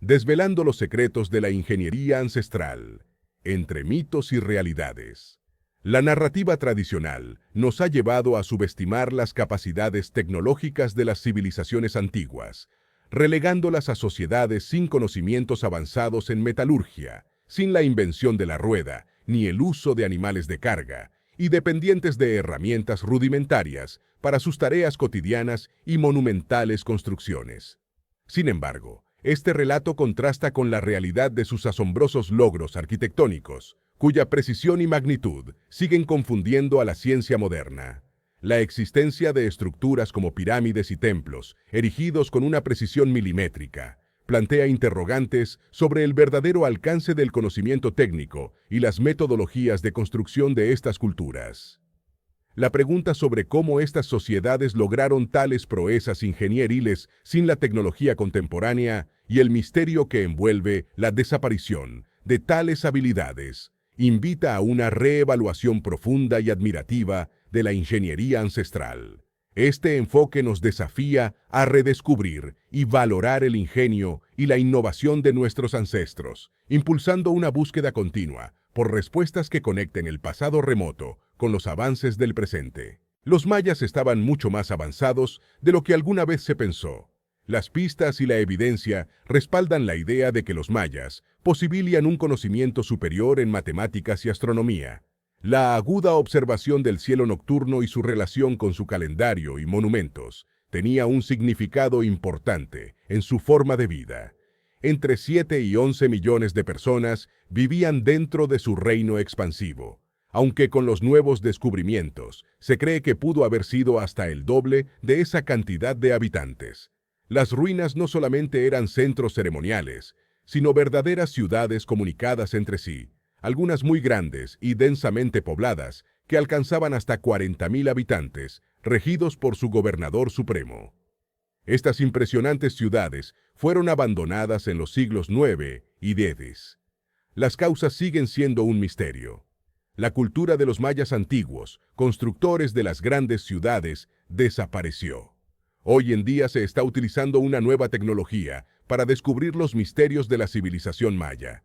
desvelando los secretos de la ingeniería ancestral, entre mitos y realidades. La narrativa tradicional nos ha llevado a subestimar las capacidades tecnológicas de las civilizaciones antiguas, relegándolas a sociedades sin conocimientos avanzados en metalurgia, sin la invención de la rueda, ni el uso de animales de carga, y dependientes de herramientas rudimentarias para sus tareas cotidianas y monumentales construcciones. Sin embargo, este relato contrasta con la realidad de sus asombrosos logros arquitectónicos, cuya precisión y magnitud siguen confundiendo a la ciencia moderna. La existencia de estructuras como pirámides y templos, erigidos con una precisión milimétrica, plantea interrogantes sobre el verdadero alcance del conocimiento técnico y las metodologías de construcción de estas culturas. La pregunta sobre cómo estas sociedades lograron tales proezas ingenieriles sin la tecnología contemporánea y el misterio que envuelve la desaparición de tales habilidades invita a una reevaluación profunda y admirativa de la ingeniería ancestral. Este enfoque nos desafía a redescubrir y valorar el ingenio y la innovación de nuestros ancestros, impulsando una búsqueda continua por respuestas que conecten el pasado remoto con los avances del presente. Los mayas estaban mucho más avanzados de lo que alguna vez se pensó. Las pistas y la evidencia respaldan la idea de que los mayas posibilitan un conocimiento superior en matemáticas y astronomía. La aguda observación del cielo nocturno y su relación con su calendario y monumentos tenía un significado importante en su forma de vida. Entre 7 y 11 millones de personas vivían dentro de su reino expansivo, aunque con los nuevos descubrimientos se cree que pudo haber sido hasta el doble de esa cantidad de habitantes. Las ruinas no solamente eran centros ceremoniales, sino verdaderas ciudades comunicadas entre sí, algunas muy grandes y densamente pobladas, que alcanzaban hasta 40.000 habitantes, regidos por su gobernador supremo. Estas impresionantes ciudades fueron abandonadas en los siglos IX y X. Las causas siguen siendo un misterio. La cultura de los mayas antiguos, constructores de las grandes ciudades, desapareció. Hoy en día se está utilizando una nueva tecnología para descubrir los misterios de la civilización maya.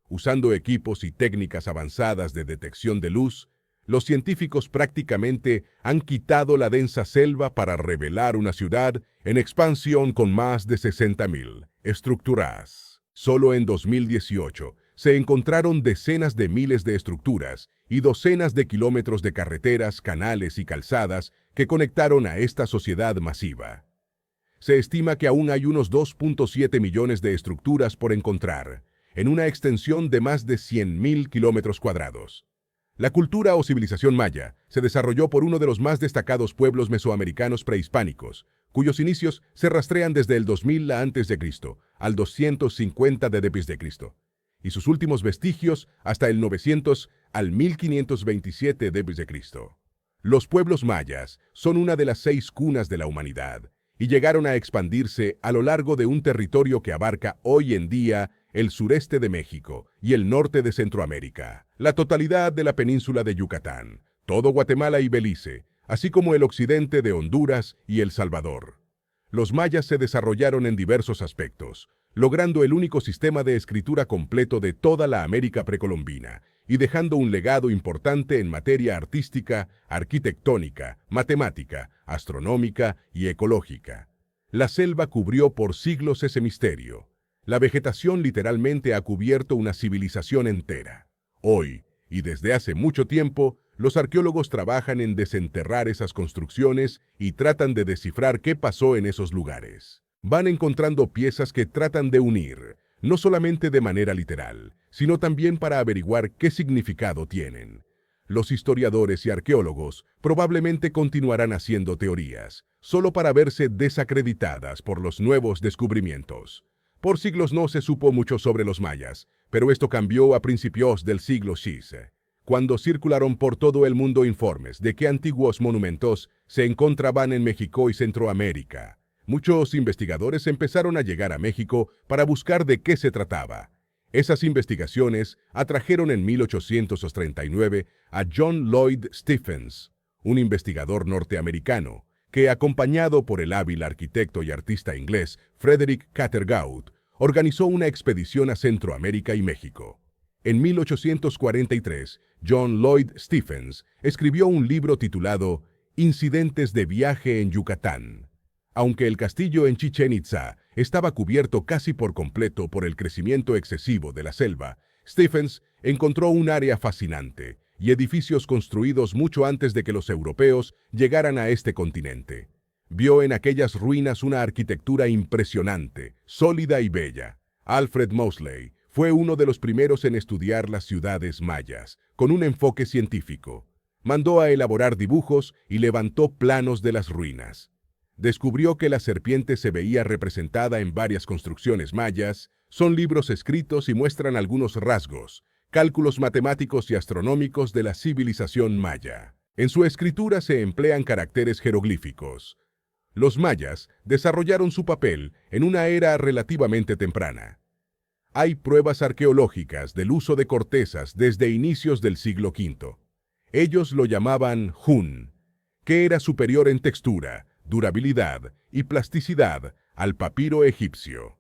Usando equipos y técnicas avanzadas de detección de luz, los científicos prácticamente han quitado la densa selva para revelar una ciudad en expansión con más de 60.000 estructuras. Solo en 2018 se encontraron decenas de miles de estructuras y docenas de kilómetros de carreteras, canales y calzadas que conectaron a esta sociedad masiva. Se estima que aún hay unos 2.7 millones de estructuras por encontrar, en una extensión de más de 100.000 kilómetros cuadrados. La cultura o civilización maya se desarrolló por uno de los más destacados pueblos mesoamericanos prehispánicos, cuyos inicios se rastrean desde el 2000 a.C. al 250 d.C., y sus últimos vestigios hasta el 900 al 1527 d.C. Los pueblos mayas son una de las 6 cunas de la humanidad, y llegaron a expandirse a lo largo de un territorio que abarca hoy en día el sureste de México y el norte de Centroamérica, la totalidad de la península de Yucatán, todo Guatemala y Belice, así como el occidente de Honduras y El Salvador. Los mayas se desarrollaron en diversos aspectos, logrando el único sistema de escritura completo de toda la América precolombina y dejando un legado importante en materia artística, arquitectónica, matemática, astronómica y ecológica. La selva cubrió por siglos ese misterio. La vegetación literalmente ha cubierto una civilización entera. Hoy, y desde hace mucho tiempo, los arqueólogos trabajan en desenterrar esas construcciones y tratan de descifrar qué pasó en esos lugares. Van encontrando piezas que tratan de unir, no solamente de manera literal, sino también para averiguar qué significado tienen. Los historiadores y arqueólogos probablemente continuarán haciendo teorías, solo para verse desacreditadas por los nuevos descubrimientos. Por siglos no se supo mucho sobre los mayas, pero esto cambió a principios del siglo VI, cuando circularon por todo el mundo informes de que antiguos monumentos se encontraban en México y Centroamérica. Muchos investigadores empezaron a llegar a México para buscar de qué se trataba. Esas investigaciones atrajeron en 1839 a John Lloyd Stephens, un investigador norteamericano, que, acompañado por el hábil arquitecto y artista inglés Frederick Cathergaud, organizó una expedición a Centroamérica y México. En 1843, John Lloyd Stephens escribió un libro titulado Incidentes de viaje en Yucatán. Aunque el castillo en Chichén Itzá estaba cubierto casi por completo por el crecimiento excesivo de la selva, Stephens encontró un área fascinante y edificios construidos mucho antes de que los europeos llegaran a este continente. Vio en aquellas ruinas una arquitectura impresionante, sólida y bella. Alfred Mosley fue uno de los primeros en estudiar las ciudades mayas, con un enfoque científico. Mandó a elaborar dibujos y levantó planos de las ruinas. Descubrió que la serpiente se veía representada en varias construcciones mayas. Son libros escritos y muestran algunos rasgos, cálculos matemáticos y astronómicos de la civilización maya. En su escritura se emplean caracteres jeroglíficos. Los mayas desarrollaron su papel en una era relativamente temprana. Hay pruebas arqueológicas del uso de cortezas desde inicios del siglo V. Ellos lo llamaban Hun, que era superior en textura, durabilidad y plasticidad al papiro egipcio.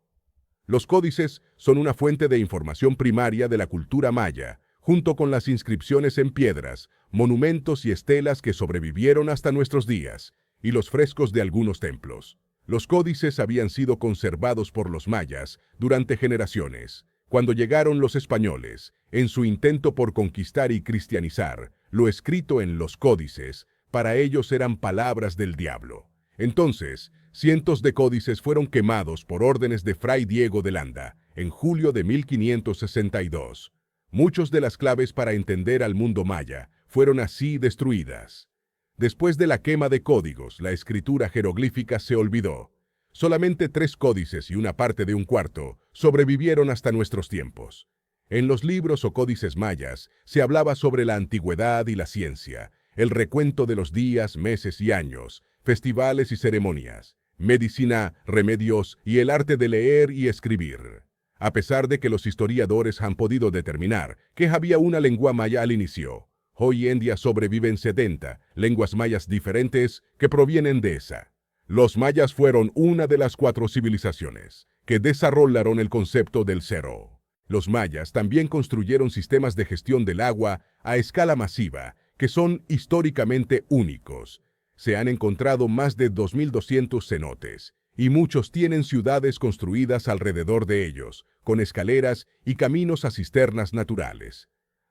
Los códices son una fuente de información primaria de la cultura maya, junto con las inscripciones en piedras, monumentos y estelas que sobrevivieron hasta nuestros días, y los frescos de algunos templos. Los códices habían sido conservados por los mayas durante generaciones. Cuando llegaron los españoles, en su intento por conquistar y cristianizar, lo escrito en los códices, para ellos eran palabras del diablo. Entonces, cientos de códices fueron quemados por órdenes de Fray Diego de Landa, en julio de 1562. Muchas de las claves para entender al mundo maya fueron así destruidas. Después de la quema de códigos, la escritura jeroglífica se olvidó. Solamente 3 códices y una parte de un cuarto sobrevivieron hasta nuestros tiempos. En los libros o códices mayas se hablaba sobre la antigüedad y la ciencia, el recuento de los días, meses y años, festivales y ceremonias, medicina, remedios y el arte de leer y escribir. A pesar de que los historiadores han podido determinar que había una lengua maya al inicio, hoy en día sobreviven 70 lenguas mayas diferentes que provienen de esa. Los mayas fueron una de las 4 civilizaciones que desarrollaron el concepto del cero. Los mayas también construyeron sistemas de gestión del agua a escala masiva que son históricamente únicos. Se han encontrado más de 2.200 cenotes, y muchos tienen ciudades construidas alrededor de ellos, con escaleras y caminos a cisternas naturales.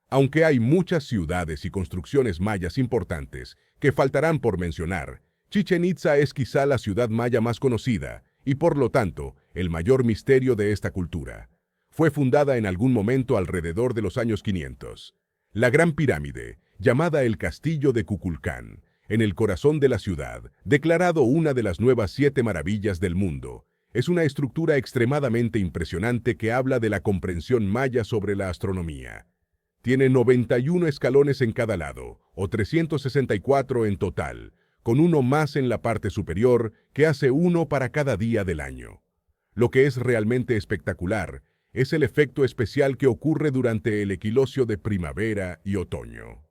Aunque hay muchas ciudades y construcciones mayas importantes que faltarán por mencionar, Chichén Itzá es quizá la ciudad maya más conocida y por lo tanto el mayor misterio de esta cultura. Fue fundada en algún momento alrededor de los años 500. La Gran Pirámide, llamada el Castillo de Kukulcán, en el corazón de la ciudad, declarado una de las nuevas 7 maravillas del mundo, es una estructura extremadamente impresionante que habla de la comprensión maya sobre la astronomía. Tiene 91 escalones en cada lado, o 364 en total, con uno más en la parte superior que hace uno para cada día del año. Lo que es realmente espectacular es el efecto especial que ocurre durante el equinoccio de primavera y otoño.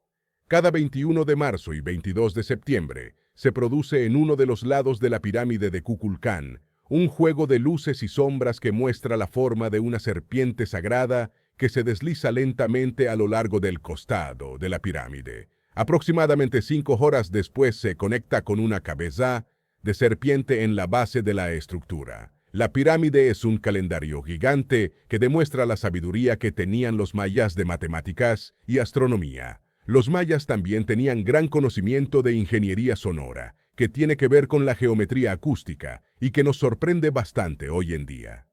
Cada 21 de marzo y 22 de septiembre se produce en uno de los lados de la pirámide de Kukulcán un juego de luces y sombras que muestra la forma de una serpiente sagrada que se desliza lentamente a lo largo del costado de la pirámide. Aproximadamente 5 horas después se conecta con una cabeza de serpiente en la base de la estructura. La pirámide es un calendario gigante que demuestra la sabiduría que tenían los mayas de matemáticas y astronomía. Los mayas también tenían gran conocimiento de ingeniería sonora, que tiene que ver con la geometría acústica y que nos sorprende bastante hoy en día.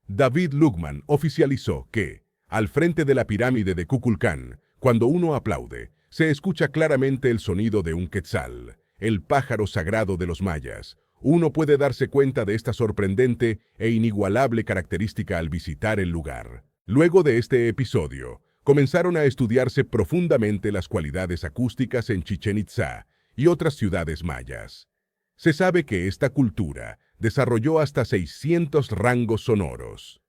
David Lugman oficializó que, al frente de la pirámide de Kukulcán, cuando uno aplaude, se escucha claramente el sonido de un quetzal, el pájaro sagrado de los mayas. Uno puede darse cuenta de esta sorprendente e inigualable característica al visitar el lugar. Luego de este episodio, comenzaron a estudiarse profundamente las cualidades acústicas en Chichén Itzá y otras ciudades mayas. Se sabe que esta cultura desarrolló hasta 600 rangos sonoros.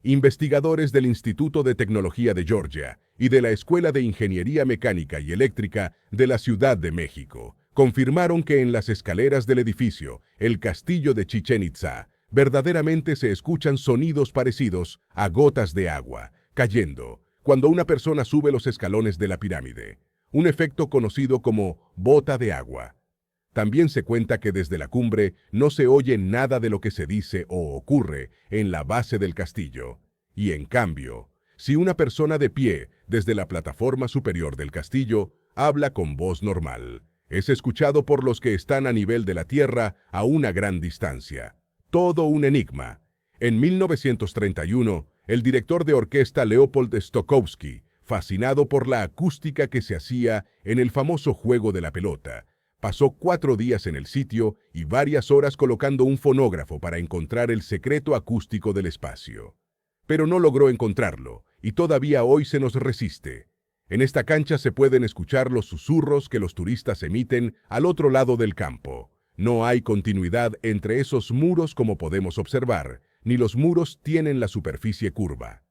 Investigadores del Instituto de Tecnología de Georgia y de la Escuela de Ingeniería Mecánica y Eléctrica de la Ciudad de México confirmaron que en las escaleras del edificio, el castillo de Chichén Itzá, Verdaderamente se escuchan sonidos parecidos a gotas de agua cayendo cuando una persona sube los escalones de la pirámide, un efecto conocido como bota de agua. También se cuenta que desde la cumbre no se oye nada de lo que se dice o ocurre en la base del castillo. Y en cambio, si una persona de pie desde la plataforma superior del castillo habla con voz normal, es escuchado por los que están a nivel de la tierra a una gran distancia. Todo un enigma. En 1931, el director de orquesta Leopold Stokowski, fascinado por la acústica que se hacía en el famoso juego de la pelota, pasó 4 días en el sitio y varias horas colocando un fonógrafo para encontrar el secreto acústico del espacio. Pero no logró encontrarlo, y todavía hoy se nos resiste. En esta cancha se pueden escuchar los susurros que los turistas emiten al otro lado del campo. No hay continuidad entre esos muros como podemos observar, ni los muros tienen la superficie curva.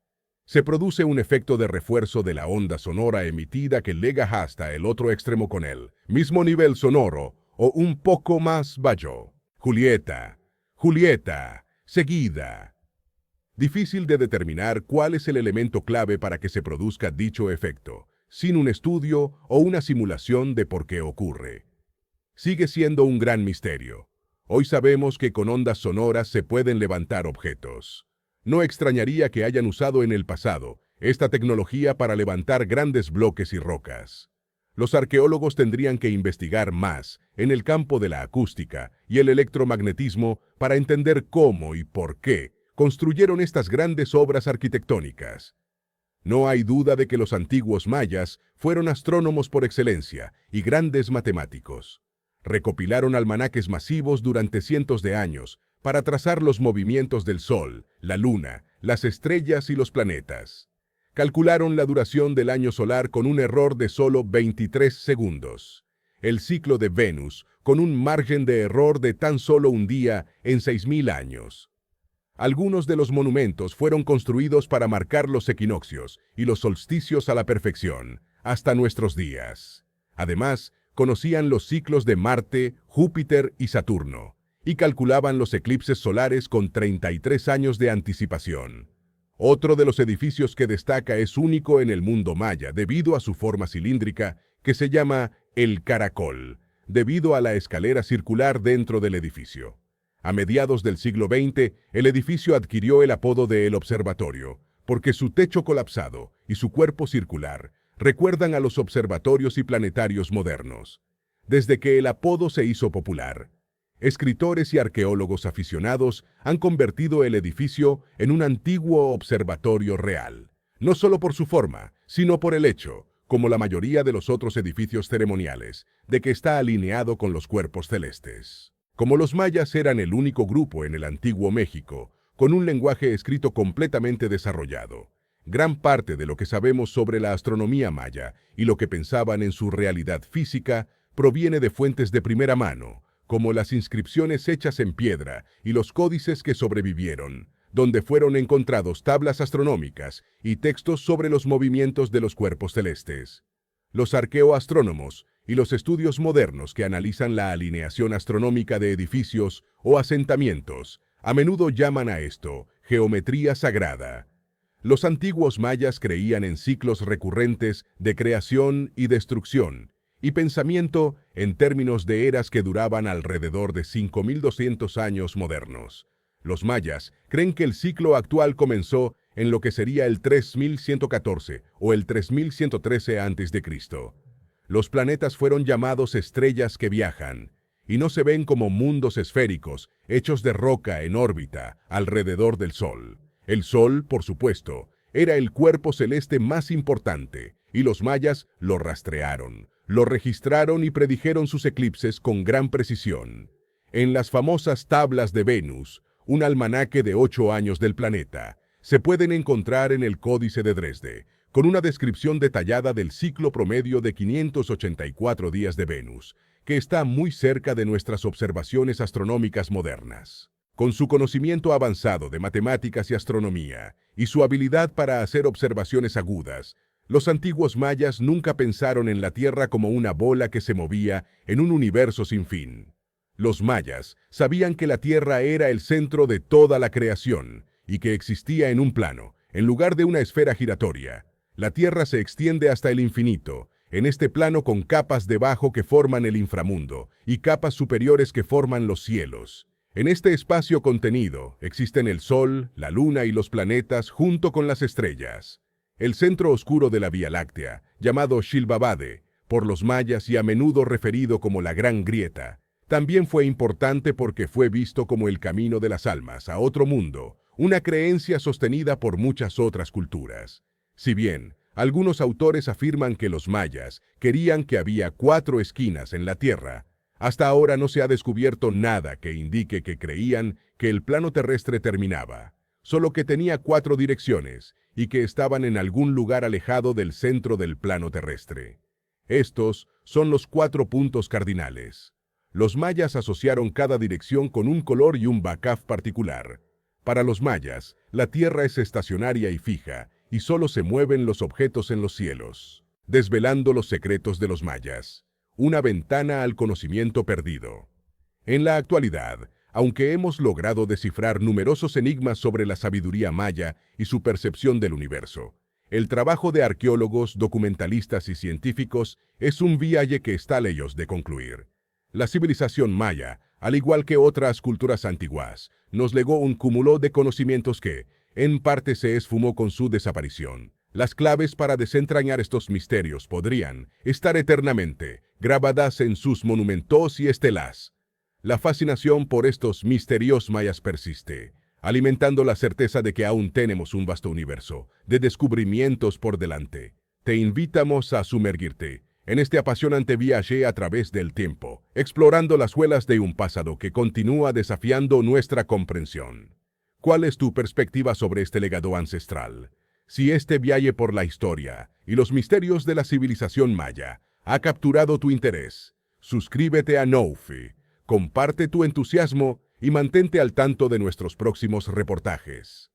Se produce un efecto de refuerzo de la onda sonora emitida que llega hasta el otro extremo con el mismo nivel sonoro o un poco más bajo. Julieta, Julieta, seguida. Difícil de determinar cuál es el elemento clave para que se produzca dicho efecto, sin un estudio o una simulación de por qué ocurre. Sigue siendo un gran misterio. Hoy sabemos que con ondas sonoras se pueden levantar objetos. No extrañaría que hayan usado en el pasado esta tecnología para levantar grandes bloques y rocas. Los arqueólogos tendrían que investigar más en el campo de la acústica y el electromagnetismo para entender cómo y por qué construyeron estas grandes obras arquitectónicas. No hay duda de que los antiguos mayas fueron astrónomos por excelencia y grandes matemáticos. Recopilaron almanaques masivos durante cientos de años para trazar los movimientos del Sol, la Luna, las estrellas y los planetas. Calcularon la duración del año solar con un error de solo 23 segundos. El ciclo de Venus con un margen de error de tan solo un día en 6.000 años. Algunos de los monumentos fueron construidos para marcar los equinoccios y los solsticios a la perfección, hasta nuestros días. Además, conocían los ciclos de Marte, Júpiter y Saturno, y calculaban los eclipses solares con 33 años de anticipación. Otro de los edificios que destaca es único en el mundo maya debido a su forma cilíndrica, que se llama el Caracol, debido a la escalera circular dentro del edificio. A mediados del siglo XX, el edificio adquirió el apodo de El Observatorio, porque su techo colapsado y su cuerpo circular recuerdan a los observatorios y planetarios modernos. Desde que el apodo se hizo popular, escritores y arqueólogos aficionados han convertido el edificio en un antiguo observatorio real, no solo por su forma, sino por el hecho, como la mayoría de los otros edificios ceremoniales, de que está alineado con los cuerpos celestes. Como los mayas eran el único grupo en el antiguo México con un lenguaje escrito completamente desarrollado, gran parte de lo que sabemos sobre la astronomía maya y lo que pensaban en su realidad física proviene de fuentes de primera mano, como las inscripciones hechas en piedra y los códices que sobrevivieron, donde fueron encontrados tablas astronómicas y textos sobre los movimientos de los cuerpos celestes. Los arqueoastrónomos y los estudios modernos que analizan la alineación astronómica de edificios o asentamientos a menudo llaman a esto geometría sagrada. Los antiguos mayas creían en ciclos recurrentes de creación y destrucción, y pensamiento en términos de eras que duraban alrededor de 5.200 años modernos. Los mayas creen que el ciclo actual comenzó en lo que sería el 3114 o el 3113 a.C. Los planetas fueron llamados estrellas que viajan, y no se ven como mundos esféricos hechos de roca en órbita alrededor del Sol. El Sol, por supuesto, era el cuerpo celeste más importante, y los mayas lo rastrearon, lo registraron y predijeron sus eclipses con gran precisión. En las famosas tablas de Venus, un almanaque de 8 años del planeta, se pueden encontrar en el Códice de Dresde, con una descripción detallada del ciclo promedio de 584 días de Venus, que está muy cerca de nuestras observaciones astronómicas modernas. Con su conocimiento avanzado de matemáticas y astronomía, y su habilidad para hacer observaciones agudas, los antiguos mayas nunca pensaron en la Tierra como una bola que se movía en un universo sin fin. Los mayas sabían que la Tierra era el centro de toda la creación y que existía en un plano, en lugar de una esfera giratoria. La Tierra se extiende hasta el infinito, en este plano con capas debajo que forman el inframundo y capas superiores que forman los cielos. En este espacio contenido existen el Sol, la Luna y los planetas junto con las estrellas. El centro oscuro de la Vía Láctea, llamado Xilvabade, por los mayas y a menudo referido como la Gran Grieta, también fue importante porque fue visto como el camino de las almas a otro mundo, una creencia sostenida por muchas otras culturas. Si bien algunos autores afirman que los mayas querían que había 4 esquinas en la Tierra, hasta ahora no se ha descubierto nada que indique que creían que el plano terrestre terminaba, solo que tenía 4 direcciones y que estaban en algún lugar alejado del centro del plano terrestre. Estos son los 4 puntos cardinales. Los mayas asociaron cada dirección con un color y un bakaf particular. Para los mayas, la Tierra es estacionaria y fija, y solo se mueven los objetos en los cielos. Desvelando los secretos de los mayas. Una ventana al conocimiento perdido. En la actualidad, aunque hemos logrado descifrar numerosos enigmas sobre la sabiduría maya y su percepción del universo, el trabajo de arqueólogos, documentalistas y científicos es un viaje que está lejos de concluir. La civilización maya, al igual que otras culturas antiguas, nos legó un cúmulo de conocimientos que, en parte, se esfumó con su desaparición. Las claves para desentrañar estos misterios podrían estar eternamente grabadas en sus monumentos y estelas. La fascinación por estos misterios mayas persiste, alimentando la certeza de que aún tenemos un vasto universo de descubrimientos por delante. Te invitamos a sumergirte en este apasionante viaje a través del tiempo, explorando las huellas de un pasado que continúa desafiando nuestra comprensión. ¿Cuál es tu perspectiva sobre este legado ancestral? Si este viaje por la historia y los misterios de la civilización maya ha capturado tu interés, suscríbete a Noufi, comparte tu entusiasmo y mantente al tanto de nuestros próximos reportajes.